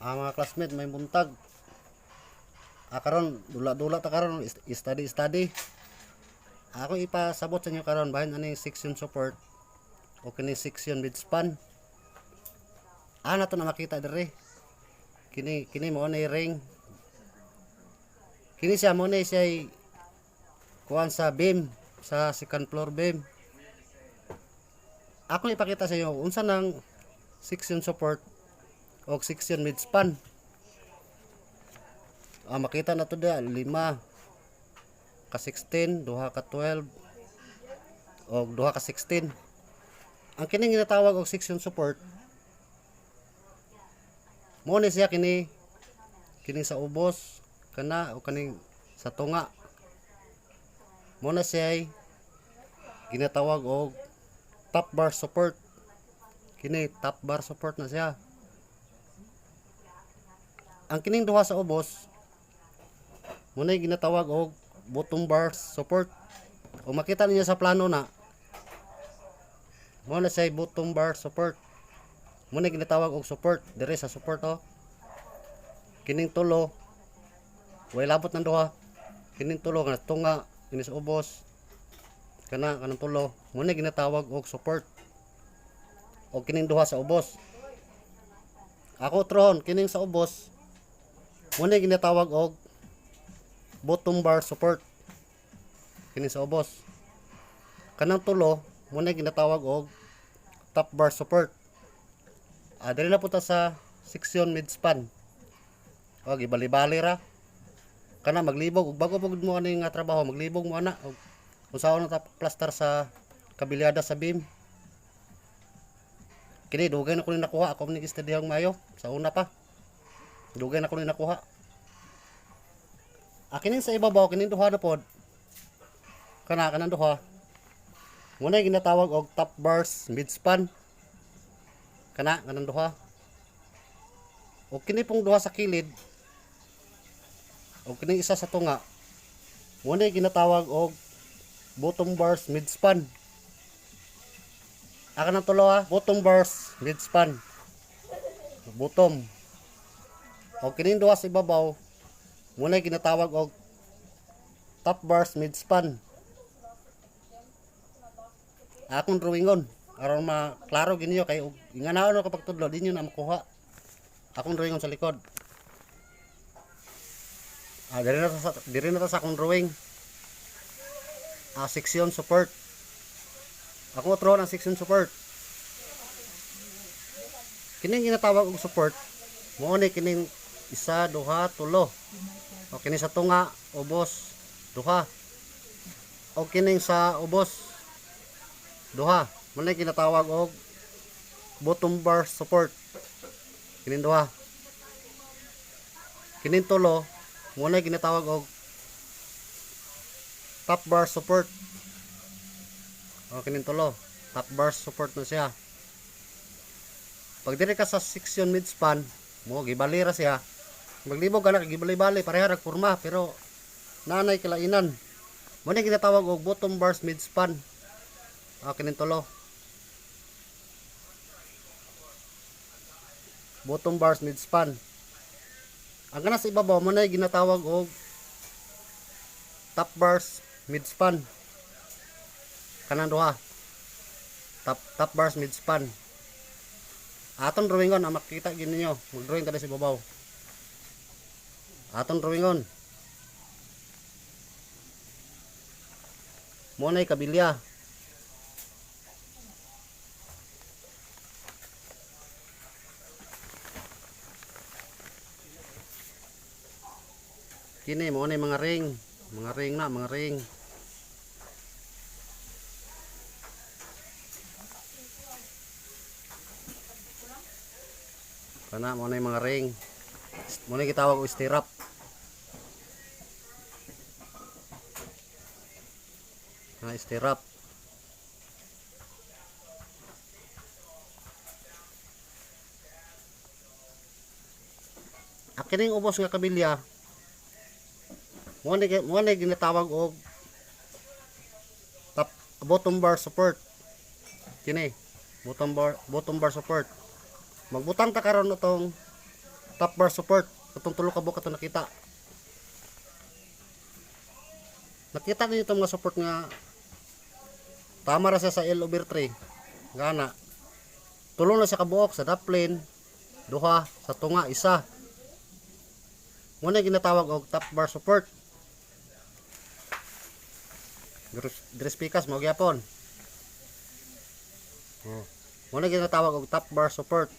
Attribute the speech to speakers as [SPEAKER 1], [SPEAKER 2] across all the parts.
[SPEAKER 1] Mga classmate may buntag. Karon dula-dula ta karon study. Ako ipasabot sa inyo karon bahin aning section support o kini section midspan. Nato na makita dire. Kini mo na ring. Kini siya mo na siya kuan sa beam, sa second floor beam. Ako ipakita sa inyo unsa nang section support o section midspan. Makita na to da 5 ka 16, 2 ka 12 o 2 ka 16. Ang kining ginatawag og section support mo ni siya kini sa ubos kana o kaning sa tunga. Mo na siya ginatawag og top bar support. Kini top bar support na siya. Ang kining duha sa ubos muna ginatawag og bottom bar support. O makita niyo sa plano na muna siya bottom bar support. Muna ginatawag og support dire sa support kining tulo way labot ng duha. Kining tulo kana tunga kini sa ubos kanang tulo muna ginatawag og support o kining duha sa ubos. Ako tron kining sa ubos muna ginatawag og bottom bar support kini sa ubos. Kanang tulo muna ginatawag og top bar support. Dili na punta sa section midspan. Gibali-bali ra kana maglibog ug bago pugod mo ani nga trabaho maglibog mo ana og usaon na ta plaster sa kabilyada sa beam. Kini dugay na ko ni nakuha ako ni istudiyang mayo sa una pa. Dugay na ko ni nakuha. Kinin sa ibabaw kinin duha na pod. Kanang duha. Muna ginatawag og top bars midspan. Kanang duha. O kini pong duha sa kilid. O kini isa sa tunga. Muna ginatawag og bottom bars midspan. Kanang tulo bottom bars midspan. Bottom. O kini duha sa ibabaw muna ginatawag og top bars midspan. Akong drawingon aron maklaro ginyo kay inganaon no kapag tudlo dinyo na makuha. Akong drawingon sa likod. Diri na ta sa akong drawing. Section support. Ako tro ng section support. Kining ginatawag og support mo ni kining isa, duha, tulo. O kini sa tunga, ubos, duha. O kining sa ubos, duha. Muna kinatawag og bottom bar support. Kining duha. Kining tulo, muna kinatawag og top bar support. O kining tulo, top bar support na siya. Pag dire ka sa section midspan, mo gibalira siya. Maglibog ka na, gibali-bali, pareha nagporma, pero nanay kilainan. Muna ginatawag og bottom bars midspan. Kining tulo. Bottom bars midspan. Ang kana sa ibabaw, muna ginatawag og top bars midspan. Kanang duha. Top bars midspan. Atong drawingon, makita gini nyo. Mag-drawing ka na sa ibabaw. Atong drawingon. Muna'y kabilya. Kini muna'y mga ring. Mga ring. Kana muna'y mga ring. Muna'y gitawag og stirrup. Stirrup. Kining ubos nga kabilya mo ni ginatawag og bottom bar support. Kini bottom bar support. Magbutang ta karon itong top bar support. Katong tulo ka buok katong nakita. Nakita ninyo itong mga support nga tama ra siya sa L over 3. Gana. Tulo na siya kabuok sa top plane, duha sa tunga isa. Muna ginatawag og top bar support. Dres pikas mo gyapon. Muna ginatawag og top bar support.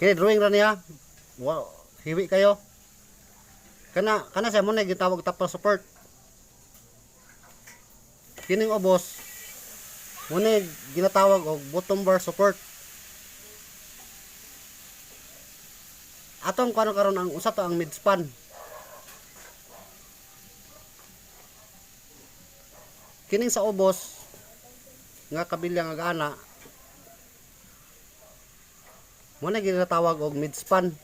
[SPEAKER 1] Kini drawing ra niya. Wow, hiwi kayo. Kana siya muna ginatawag top bar support. Kining ubos muna ginatawag og bottom bar support. Atong kano karon ang usa to ang mid span. Kining sa ubos nga kabilya nga ana muna ginatawag og mid span.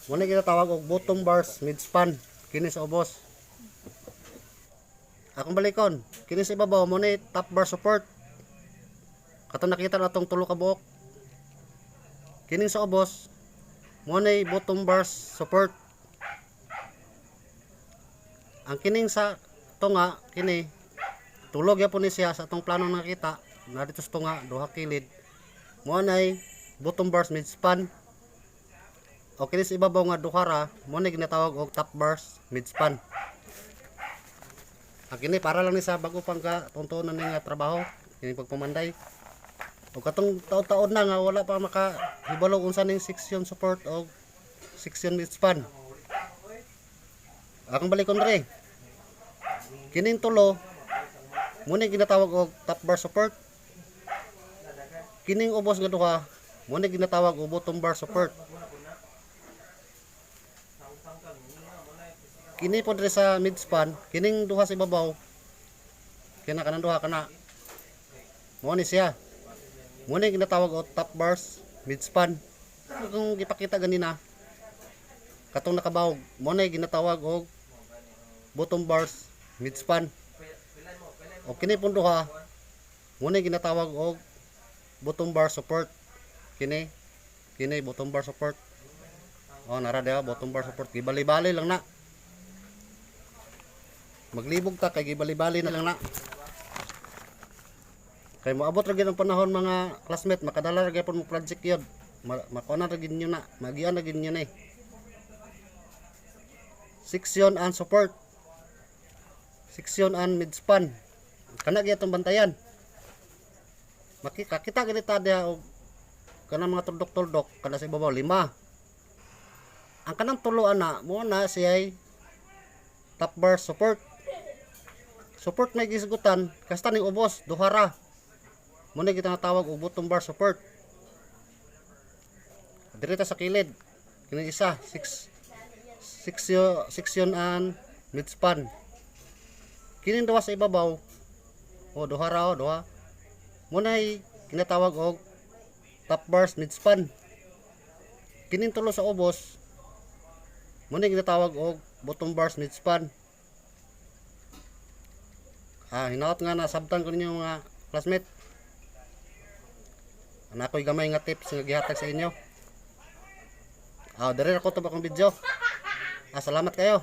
[SPEAKER 1] Muna ginatawag og bottom bars mid span. Kini sa ubos. Akong balikon, kini sa ibabaw muna top bar support. Katong nakita natong tulo ka buok. Kining sa ubos muna bottom bars support. Ang kining sa tunga kini tulog yapon ni siya sa atong plano nakita na dito sa tunga duha kilid. Muna bottom bars mid span. O kini sa ibabaw nga duhara muna ginatawag og top bars mid span. Ang kini para lang ni sa bago pang ka tuntunan ni nga trabaho kini pagpamanday. O katong taon-taon na nga wala pa makahibalo unsa ning section support o section mid span. Akong balikon re. Kining tulo muna ginatawag og top bar support. Kining ubos nga duha muna ginatawag og bottom bar support. Kini po diri sa mid span, kining duha sa ibabaw. Kanang duha kana. Mo ni siya. Muna ginatawag og top bars mid span. Kung gipakita ganina katong nakabawog, muna ginatawag og bottom bars mid span. O kini pong duha muna ginatawag og bottom bar support. Kini bottom bar support. O nara dia bottom bar support. Gibali-bali lang na. Maglibog ta kay gibali-bali na lang na. Kay moabot ra gyud ang panahon mga classmate, makadala ra gyapon mo project yun. Makuha na ra gyud nyo na, magian na gyud nyo na. Section and support. Section and mid span. Kana gyud tong bantayan. Makita ganita dia og kanang mga tuldok-tuldok kada sa ibabaw 5. Ang kanang tulo ana mo na siya top bar support. Support may gisgutan kasta ning ubos duhara. Muna kita natawag og bottom bar support. Direta sa kilid. Kini isa section and mid span. Kini duha sa ibabaw. O duhara o duha. Muna kinatawag og top bars mid span. Kining tulo sa ubos. Muna kinatawag og bottom bars mid span. Hinaot nga na sabtan ko ninyo mga classmate. Ako'y gamay nga tips nga gihatag sa inyo. Diri ako to bakong video. Salamat kayo.